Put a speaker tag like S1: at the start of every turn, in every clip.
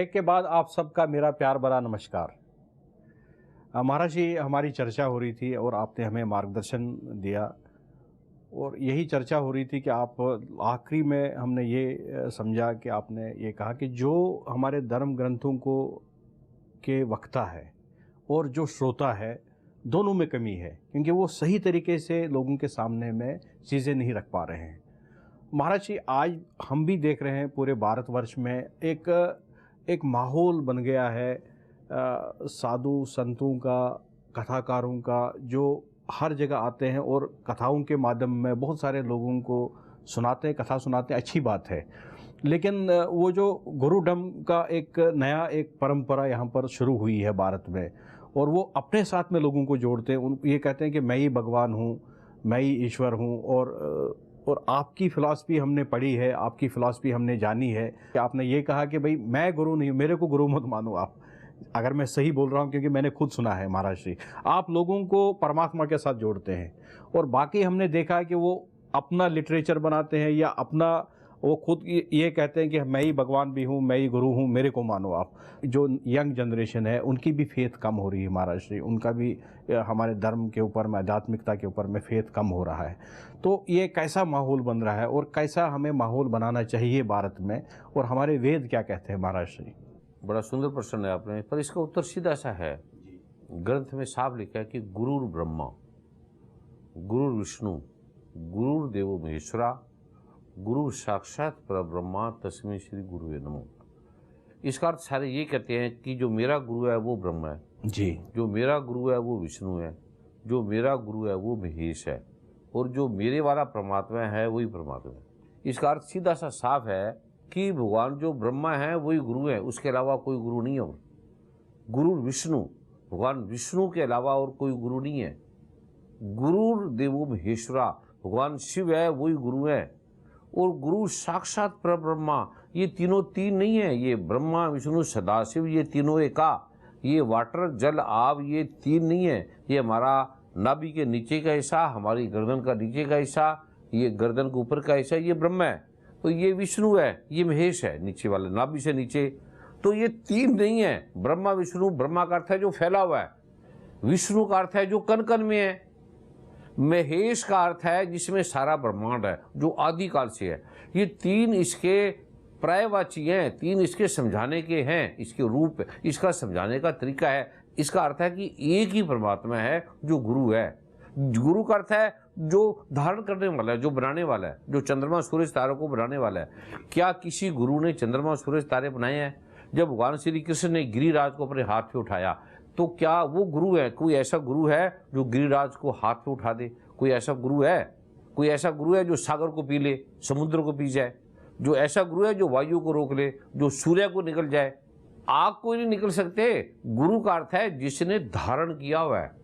S1: Break के बाद आप सबका मेरा प्यार भरा नमस्कार। महाराज जी, हमारी चर्चा हो रही थी और आपने हमें मार्गदर्शन दिया और यही चर्चा हो रही थी कि आप आखिरी में हमने ये समझा कि आपने ये कहा कि जो हमारे धर्म ग्रंथों को के वक्ता है और जो श्रोता है, दोनों में कमी है, क्योंकि वो सही तरीके से लोगों के सामने में चीज़ें नहीं रख पा रहे हैं। महाराज जी, आज हम भी देख रहे हैं पूरे भारतवर्ष में एक माहौल बन गया है साधु संतों का, कथाकारों का, जो हर जगह आते हैं और कथाओं के माध्यम में बहुत सारे लोगों को सुनाते हैं, कथा सुनाते हैं, अच्छी बात है। लेकिन वो जो गुरुडम का एक नया एक परंपरा यहाँ पर शुरू हुई है भारत में, और वो अपने साथ में लोगों को जोड़ते हैं। ये कहते हैं कि मैं ही भगवान हूँ, मैं ही ईश्वर हूँ। और आपकी फ़िलासफ़ी हमने पढ़ी है, आपकी फ़िलासफ़ी हमने जानी है कि आपने ये कहा कि भाई मैं गुरु नहीं, मेरे को गुरु मत मानो आप। अगर मैं सही बोल रहा हूँ, क्योंकि मैंने खुद सुना है महाराज जी, आप लोगों को परमात्मा के साथ जोड़ते हैं और बाकी हमने देखा है कि वो अपना लिटरेचर बनाते हैं या अपना वो खुद ये कहते हैं कि मैं ही भगवान भी हूँ, मैं ही गुरु हूँ, मेरे को मानो आप। जो यंग जनरेशन है उनकी भी फेथ कम हो रही है महाराज जी, उनका भी हमारे धर्म के ऊपर में, आध्यात्मिकता के ऊपर में फेथ कम हो रहा है। तो ये कैसा माहौल बन रहा है और कैसा हमें माहौल बनाना चाहिए भारत में, और हमारे वेद क्या कहते हैं महाराज जी?
S2: बड़ा सुंदर प्रश्न है आपने, पर इसका उत्तर सीधा सा है। ग्रंथ में साफ लिखा है कि गुरुर ब्रह्मा, गुरुर विष्णु, गुरुर देवो महेश्वरा, गुरु साक्षात परब्रह्मा तस्मै श्री गुरुवे नमः। इसका अर्थ सारे ये कहते हैं कि जो मेरा गुरु है वो ब्रह्म है
S1: जी,
S2: जो मेरा गुरु है वो विष्णु है, जो मेरा गुरु है वो महेश है, और जो मेरे वाला परमात्मा है वही परमात्मा है। इसका अर्थ सीधा सा साफ है कि भगवान जो ब्रह्मा है वही गुरु है, उसके अलावा कोई गुरु नहीं है। गुरु विष्णु, भगवान विष्णु के अलावा और कोई गुरु नहीं है। गुरु देवो महेश्वरा, भगवान शिव है वही गुरु है, और गुरु साक्षात परब्रह्मा। ये तीनों तीन नहीं है, ये ब्रह्मा विष्णु सदाशिव ये तीनों एका। ये वाटर जल आग ये तीन नहीं है, ये हमारा नाभि के नीचे का हिस्सा, हमारी गर्दन का नीचे का हिस्सा, ये गर्दन के ऊपर का हिस्सा, ये ब्रह्म है। तो ये विष्णु है, ये महेश है, नीचे वाले नाभि से नीचे। तो ये तीन नहीं है। ब्रह्मा विष्णु, ब्रह्मा का अर्थ है जो फैला हुआ है, विष्णु का अर्थ है जो कण कण में है, महेश का अर्थ है जिसमें सारा ब्रह्मांड है, जो आदिकाल से है। ये तीन इसके पर्यायवाची हैं, तीन इसके समझाने के हैं, इसके रूप, इसका समझाने का तरीका है। इसका अर्थ है कि एक ही परमात्मा है जो गुरु है। गुरु का अर्थ है जो धारण करने वाला है, जो बनाने वाला है, जो चंद्रमा सूरज तारों को बनाने वाला है। क्या किसी गुरु ने चंद्रमा सूरज तारे बनाए हैं? जब भगवान श्री कृष्ण ने गिरिराज को अपने हाथ पे उठाया, तो क्या वो गुरु है? कोई ऐसा गुरु है जो गिरिराज को हाथ पे उठा दे? कोई ऐसा गुरु है? कोई ऐसा गुरु है जो सागर को पी ले, समुद्र को पी जाए? जो ऐसा गुरु है जो वायु को रोक ले, जो सूर्य को निकल जाए? आग को नहीं निकल सकते। गुरु का अर्थ है जिसने धारण किया हुआ है।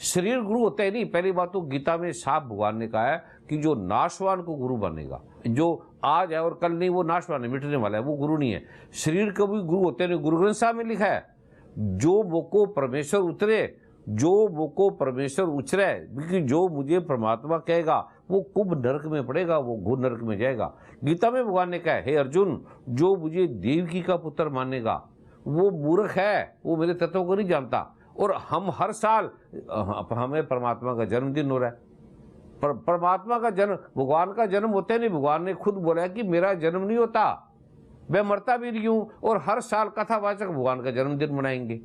S2: शरीर गुरु होता है नहीं। पहली बात तो गीता में साफ भगवान ने कहा है कि जो नाशवान को गुरु बनेगा, जो आज है और कल नहीं, वो नाशवान है, मिटने वाला है, वो गुरु नहीं है। शरीर का भी गुरु होते नहीं। गुरु ग्रंथ साहब में लिखा है जो मुझको परमेश्वर उतरे, जो मुझको परमेश्वर उचरे, क्योंकि जो मुझे परमात्मा कहेगा वो कुंभ नरक में पड़ेगा, वो घोर नरक में जाएगा। गीता में भगवान ने कहा है, हे अर्जुन, जो मुझे देवकी का पुत्र मानेगा वो मूर्ख है, वो मेरे तत्व को नहीं जानता। और हम हर साल हमें परमात्मा का जन्मदिन हो रहा है। परमात्मा का जन्म, भगवान का जन्म होता नहीं। भगवान ने खुद बोला है कि मेरा जन्म नहीं होता, मैं मरता भी नहीं हूं, और हर साल कथावाचक भगवान का जन्मदिन मनाएंगे।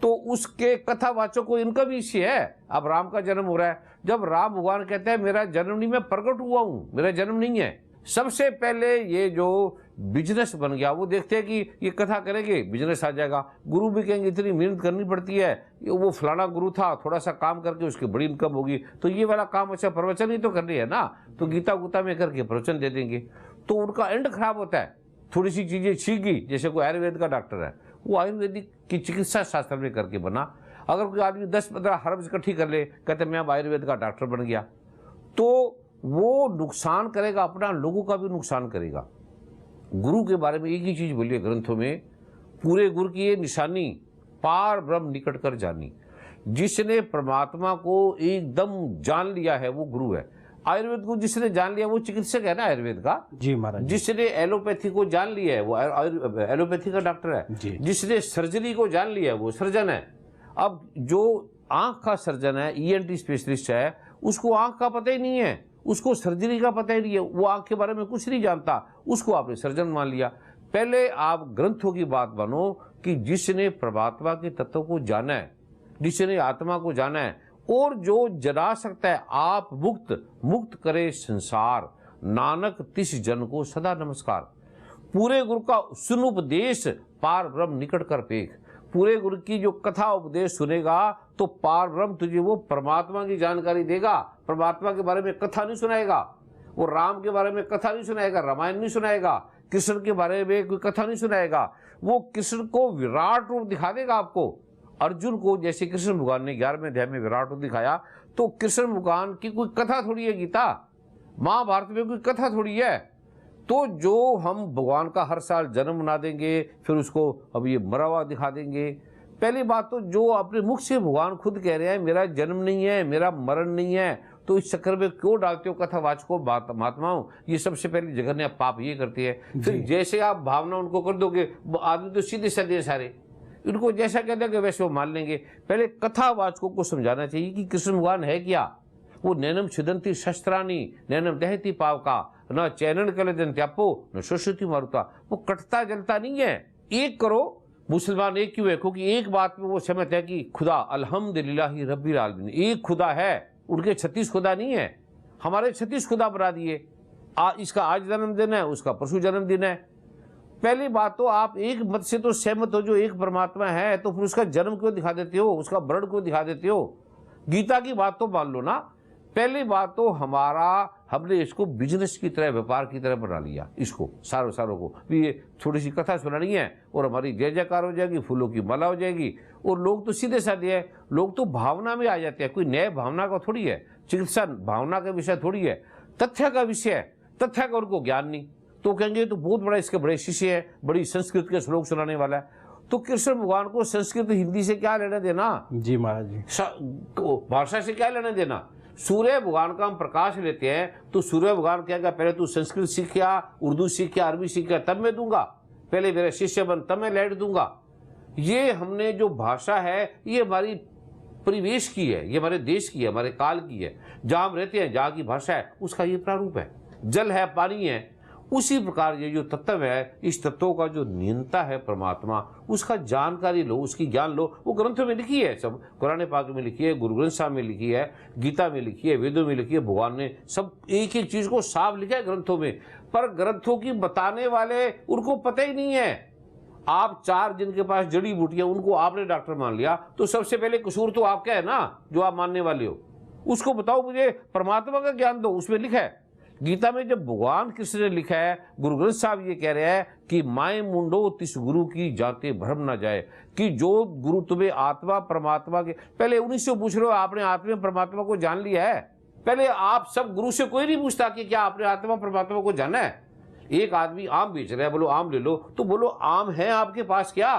S2: तो उसके कथावाचक को इनका भी इश्य है। अब राम का जन्म हो रहा है, जब राम भगवान कहते हैं मेरा जन्म नहीं, मैं प्रकट हुआ हूं, मेरा जन्म नहीं है। सबसे पहले ये जो बिजनेस बन गया, वो देखते हैं कि ये कथा करेंगे बिजनेस आ जाएगा। गुरु भी कहेंगे इतनी मेहनत करनी पड़ती है, वो फलाना गुरु था, थोड़ा सा काम करके उसकी बड़ी इनकम होगी, तो ये वाला काम अच्छा प्रवचन ही तो करनी है ना, तो गीता गुता में करके प्रवचन दे देंगे। तो उनका एंड खराब होता है। थोड़ी सी चीजें सीख गई, जैसे कोई आयुर्वेद का डॉक्टर है, वो आयुर्वेदिक की चिकित्सा शास्त्र में करके बना। अगर कोई आदमी 10-15 हर्ब्स इकट्ठी कर ले, कहते मैं अब आयुर्वेद का डॉक्टर बन गया, तो वो नुकसान करेगा अपना, लोगों का भी नुकसान करेगा। गुरु के बारे में एक ही चीज बोली है ग्रंथों में, पूरे गुरु की ये निशानी, पार ब्रह्म निकट कर जानी। जिसने परमात्मा को एकदम जान लिया है वो गुरु है। आयुर्वेद को जिसने जान लिया वो चिकित्सक है ना आयुर्वेद का।
S1: जी महाराज।
S2: जिसने एलोपैथी को जान लिया है वो एलोपैथी का डॉक्टर है। जिसने सर्जरी को जान लिया है वो सर्जन है। अब जो आंख का सर्जन है, ईएनटी स्पेशलिस्ट है, उसको आंख का पता ही नहीं है, उसको सर्जरी का पता ही नहीं है, वो आंख के बारे में कुछ नहीं जानता, उसको आपने सर्जन मान लिया। पहले आप ग्रंथों की बात मानो कि जिसने परमात्मा के तत्व को जाना है, जिसने आत्मा को जाना है और जो जना सकता है, आप मुक्त करे संसार, नानक तिस जन को सदा नमस्कार। पूरे गुरु का सुन उपदेश, पार ब्रह्म निकट कर पेख। पूरे गुरु की जो कथा उपदेश सुनेगा तो पार ब्रह्म तुझे वो परमात्मा की जानकारी देगा। परमात्मा के बारे में कथा नहीं सुनाएगा, वो राम के बारे में कथा नहीं सुनाएगा, रामायण नहीं सुनाएगा, कृष्ण के बारे में कोई कथा नहीं सुनाएगा। वो कृष्ण को विराट रूप दिखा देगा आपको। अर्जुन को जैसे कृष्ण भगवान ने 11वें अध्याय में विराट रूप दिखाया, तो कृष्ण भगवान की कोई कथा थोड़ी है गीता, महाभारत में कोई कथा थोड़ी है। तो जो हम भगवान का हर साल जन्म मना देंगे, फिर उसको अब ये मरा हुआ दिखा देंगे। पहली बात तो जो अपने मुख से भगवान खुद कह रहे हैं मेरा जन्म नहीं है, मेरा मरण नहीं है, तो इस चक्कर में क्यों डालते हो कथावाचकों महात्माओं? ये सबसे पहले जघन्य पाप ये करती है। फिर जैसे आप भावना उनको कर दोगे, आदमी तो सीधे साधे सारे, इनको जैसा कह देंगे वैसे वो मान लेंगे। पहले कथावाचकों को समझाना चाहिए कि कृष्ण भगवान है क्या। वो नैनम छिदंती शस्त्राणी नैनम दहती पावका, न चैनन कलदन त्यापो न शोषति मारुता। वो कटता जलता नहीं है। एक करो, मुसलमान एक क्यों है? क्योंकि एक बात में वो समझते हैं कि खुदा अल्हम्दुलिल्लाहि रब्बिल आलमीन, एक खुदा है, उनके 36 खुदा नहीं है। हमारे 36 खुदा बना दिए। इसका आज जन्मदिन है, उसका परसों जन्मदिन है। पहली बात तो आप एक मत से तो सहमत हो, जो एक परमात्मा है, तो फिर उसका जन्म क्यों दिखा देते हो, उसका वर्ण क्यों दिखा देते हो? गीता की बात तो मान लो ना। पहली बात तो हमने इसको बिजनेस की तरह, व्यापार की तरह बना लिया। इसको सारों को भी ये थोड़ी सी कथा सुनानी है और हमारी जय जयकार हो जाएगी, फूलों की माला हो जाएगी। और लोग तो सीधे साधे हैं, लोग तो भावना में आ जाते हैं। कोई नए भावना का थोड़ी है, चिकित्सा भावना का विषय थोड़ी है, तथ्य का विषय है। तथ्य का उनको ज्ञान नहीं, तो कहेंगे तो बहुत बड़ा इसके बड़े शिष्य है, बड़ी संस्कृत के श्लोक सुनाने वाला है। तो कृष्ण भगवान को संस्कृत हिंदी से क्या लेना देना? जी महाराज जी, भाषा से क्या लेना देना? सूर्य भगवान का हम प्रकाश लेते हैं तो सूर्य भगवान कहेगा पहले तू संस्कृत सीख गया, उर्दू सीख गया, अरबी सीख गया, तब मैं दूंगा। पहले मेरा शिष्य बन, तब मैं लाइट दूंगा। ये हमने जो भाषा है ये हमारी परिवेश की है, ये हमारे देश की है, हमारे काल की है। जहाँ हम रहते हैं, जहाँ की भाषा है, उसका ये प्रारूप है। जल है, पानी है, उसी प्रकार ये जो तत्व है, इस तत्वों का जो नियंता है परमात्मा, उसका जानकारी लो, उसकी ज्ञान लो। वो ग्रंथों में लिखी है, सब कुरान पाक में लिखी है, गुरु ग्रंथ साहब में लिखी है, गीता में लिखी है, वेदों में लिखी है। भगवान ने सब एक एक चीज को साफ लिखा है ग्रंथों में, पर ग्रंथों की बताने वाले उनको पता ही नहीं है। आप 4 जिनके पास जड़ी बूटियां, उनको आपने डॉक्टर मान लिया, तो सबसे पहले कसूर तो आपका है ना, जो आप मानने वाले हो। उसको बताओ, मुझे परमात्मा का ज्ञान दो। उसमें लिखा है गीता में, जब भगवान कृष्ण ने लिखा है, गुरु ग्रंथ साहब ये कह रहे हैं कि माए मुंडो तिस गुरु की जाते भ्रम ना जाए, कि जो गुरु तुम्हें आत्मा परमात्मा के, पहले उन्हीं से पूछ रहे हो आपने आत्मा परमात्मा को जान लिया है? पहले आप सब गुरु से कोई नहीं पूछता कि क्या आपने आत्मा परमात्मा को जाना है। एक आदमी आम बेच रहा है, बोलो आम ले लो, तो बोलो आम है आपके पास क्या,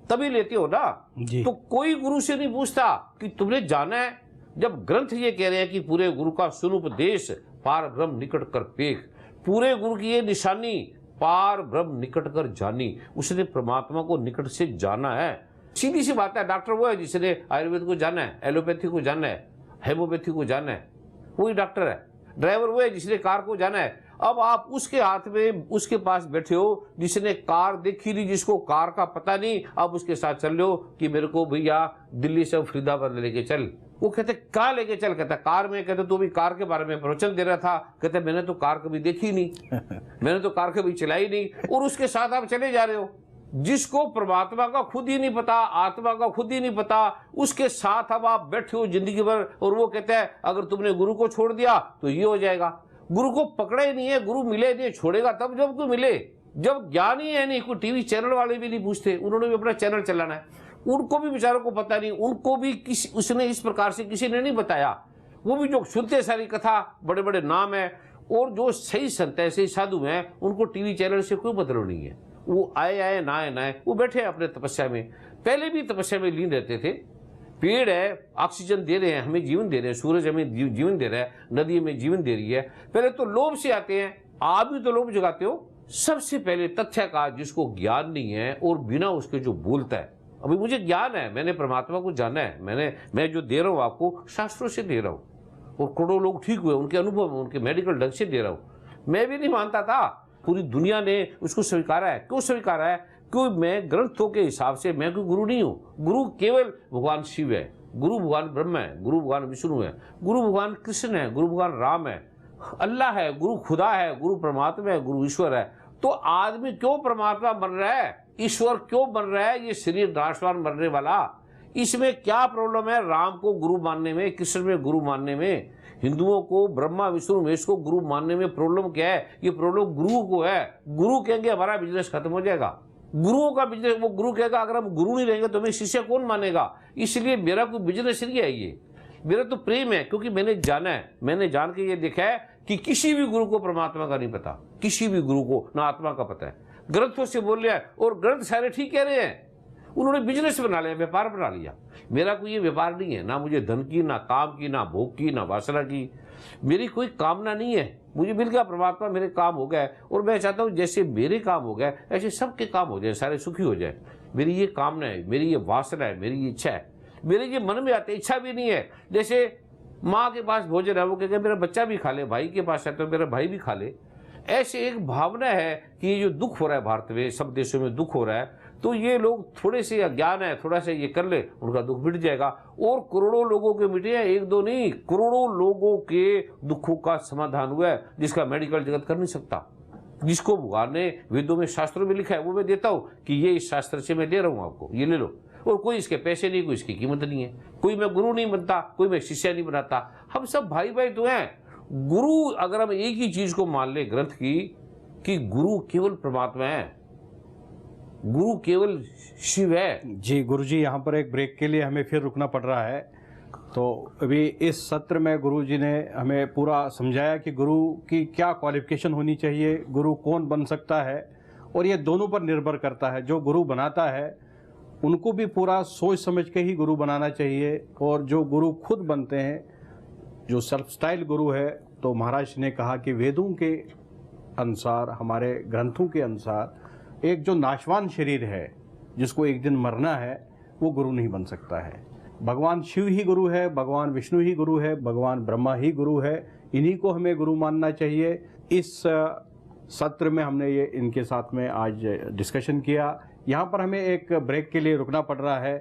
S2: तभी लेते हो ना। तो कोई गुरु से नहीं पूछता कि तुमने जाना है। जब ग्रंथ ये कह रहे हैं कि पूरे गुरु का सुन उपदेश, पार ब्रह्म निकट कर पेख, पूरे गुरु की ये निशानी, पार ब्रह्म निकट कर जानी, उसने परमात्मा को निकट से जाना है। सीधी सी बात है। डॉक्टर वो है जिसने आयुर्वेद को जाना है, एलोपैथी को जाना है, हेमोपैथी को जाना है, वही डॉक्टर है। ड्राइवर वो है जिसने कार को जाना है। अब आप उसके हाथ में, उसके पास बैठे हो जिसने कार देखी नहीं, जिसको कार का पता नहीं, अब उसके साथ चल रहे हो कि मेरे को भैया दिल्ली से फरीदाबाद लेके चल। वो कहते कहाँ लेके चल? कहता कार में। कहते तू भी कार के बारे में प्रवचन दे रहा था। कहते मैंने तो कार कभी देखी नहीं, मैंने तो कार कभी चलाई नहीं, और उसके साथ आप चले जा रहे हो। जिसको परमात्मा का खुद ही नहीं पता, आत्मा का खुद ही नहीं पता, उसके साथ अब आप बैठे हो जिंदगी भर, और वो कहता है अगर तुमने गुरु को छोड़ दिया तो ये हो जाएगा। गुरु को पकड़ा ही नहीं है, गुरु मिले नहीं, छोड़ेगा तब जब कोई मिले। जब ज्ञान ही है नहीं, कोई टीवी चैनल वाले भी नहीं पूछते, उन्होंने भी अपना चैनल चलाना है, उनको भी बेचारों को पता नहीं, उनको भी उसने इस प्रकार से किसी ने नहीं बताया। वो भी जो सुनते सारी कथा, बड़े बड़े नाम है, और जो सही संत है, सही साधु हैं, उनको टीवी चैनल से कोई मतलब नहीं है। वो आए ना आए, वो बैठे अपने तपस्या में। पहले भी तपस्या में लीन रहते थे, पेड़ है ऑक्सीजन दे रहे हैं, हमें जीवन दे रहे हैं, सूरज हमें जीवन दे रहा है, नदी हमें जीवन दे रही है। पहले तो लोभ से आते हैं, आप भी तो लोभ जगाते हो। सबसे पहले तथ्य का जिसको ज्ञान नहीं है और बिना उसके जो बोलता है, अभी मुझे ज्ञान है, मैंने परमात्मा को जाना है, मैं जो दे रहा हूँ आपको शास्त्रों से दे रहा हूँ, और करोड़ों लोग ठीक हुए उनके अनुभव में, उनके मेडिकल ढंग से दे रहा हूँ। मैं भी नहीं मानता था, पूरी दुनिया ने उसको स्वीकारा है। क्यों स्वीकारा है? क्यों? मैं ग्रंथों के हिसाब से मैं कोई गुरु नहीं हूँ। गुरु केवल भगवान शिव है, गुरु भगवान ब्रह्मा है, गुरु भगवान विष्णु है, गुरु भगवान कृष्ण है, गुरु भगवान राम है, अल्लाह है, गुरु खुदा है, गुरु परमात्मा है, गुरु ईश्वर है। तो आदमी क्यों परमात्मा बन रहा है, ईश्वर क्यों बन रहा है? ये शरीर नाशवान बनने वाला, इसमें क्या प्रॉब्लम है? राम को गुरु मानने में, कृष्ण में गुरु मानने में, हिंदुओं को ब्रह्मा विष्णु महेश को गुरु मानने में प्रॉब्लम क्या है? ये प्रॉब्लम गुरु को है। गुरु कहेंगे हमारा बिजनेस खत्म हो जाएगा, गुरुओं का बिजनेस। वो गुरु कहेगा अगर हम गुरु नहीं रहेंगे तो हमें शिष्य कौन मानेगा? इसलिए मेरा कोई बिजनेस नहीं है, ये मेरा तो प्रेम है, क्योंकि मैंने जाना है, मैंने जान के ये देखा है कि किसी भी गुरु को परमात्मा का नहीं पता, किसी भी गुरु को ना आत्मा का पता है। ग्रंथों से बोल लिया, और ग्रंथ सारे ठीक कह रहे हैं, उन्होंने बिजनेस बना लिया, व्यापार बना लिया। मेरा कोई ये व्यापार नहीं है, ना मुझे धन की, ना काम की, ना भोग की, ना वासना की, मेरी कोई कामना नहीं है। मुझे मिल गया परमात्मा, मेरे काम हो गए, और मैं चाहता हूँ जैसे मेरे काम हो गए ऐसे सबके काम हो जाए, सारे सुखी हो जाए। मेरी ये कामना है, मेरी ये वासना है, मेरी ये इच्छा है। मेरे ये मन में आते, इच्छा भी नहीं है। जैसे माँ के पास भोजन है, वो कहेगा मेरा बच्चा भी खा ले, भाई के पास है तो मेरा भाई भी खा ले। ऐसे एक भावना है कि ये जो दुख हो रहा है भारत में, सब देशों में दुख हो रहा है, तो ये लोग थोड़े से अज्ञान है, थोड़ा सा ये कर ले, उनका दुख मिट जाएगा। और करोड़ों लोगों के मिटे हैं, एक दो नहीं, करोड़ों लोगों के दुखों का समाधान हुआ है, जिसका मेडिकल जगत कर नहीं सकता। जिसको भगवान ने वेदों में, शास्त्रों में लिखा है, वो मैं देता हूँ कि ये इस शास्त्र से मैं दे रहा हूँ आपको, ये ले लो। और कोई इसके पैसे नहीं, कोई इसकी कीमत नहीं है, कोई मैं गुरु नहीं बनता, कोई मैं शिष्य नहीं बनाता, हम सब भाई भाई तो हैं। गुरु अगर हम एक ही चीज को मान ले ग्रंथ की, कि गुरु केवल परमात्मा है, गुरु केवल शिव है।
S1: जी गुरुजी, यहाँ पर एक ब्रेक के लिए हमें फिर रुकना पड़ रहा है। तो अभी इस सत्र में गुरुजी ने हमें पूरा समझाया कि गुरु की क्या क्वालिफिकेशन होनी चाहिए, गुरु कौन बन सकता है, और ये दोनों पर निर्भर करता है। जो गुरु बनाता है उनको भी पूरा सोच समझ के ही गुरु बनाना चाहिए, और जो गुरु खुद बनते हैं, जो सेल्फ स्टाइल गुरु है, तो महाराज ने कहा कि वेदों के अनुसार, हमारे ग्रंथों के अनुसार, एक जो नाशवान शरीर है जिसको एक दिन मरना है, वो गुरु नहीं बन सकता है। भगवान शिव ही गुरु है, भगवान विष्णु ही गुरु है, भगवान ब्रह्मा ही गुरु है, इन्हीं को हमें गुरु मानना चाहिए। इस सत्र में हमने ये इनके साथ में आज डिस्कशन किया। यहाँ पर हमें एक ब्रेक के लिए रुकना पड़ रहा है।